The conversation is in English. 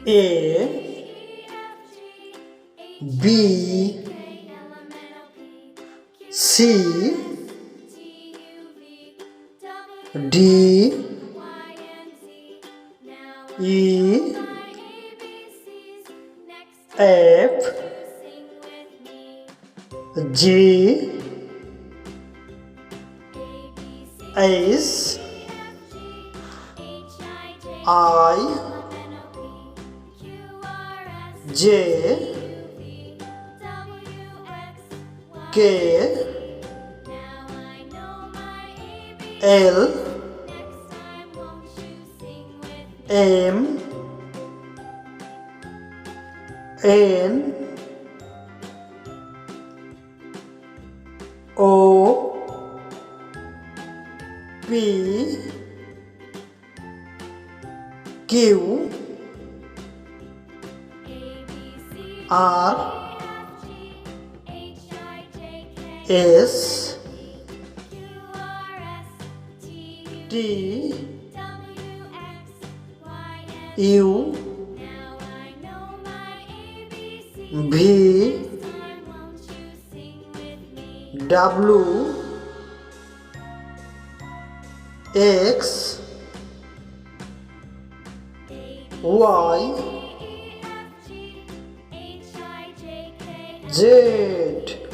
A B C D E F G H I J K L M N O P Q R S T U V W X Y Z.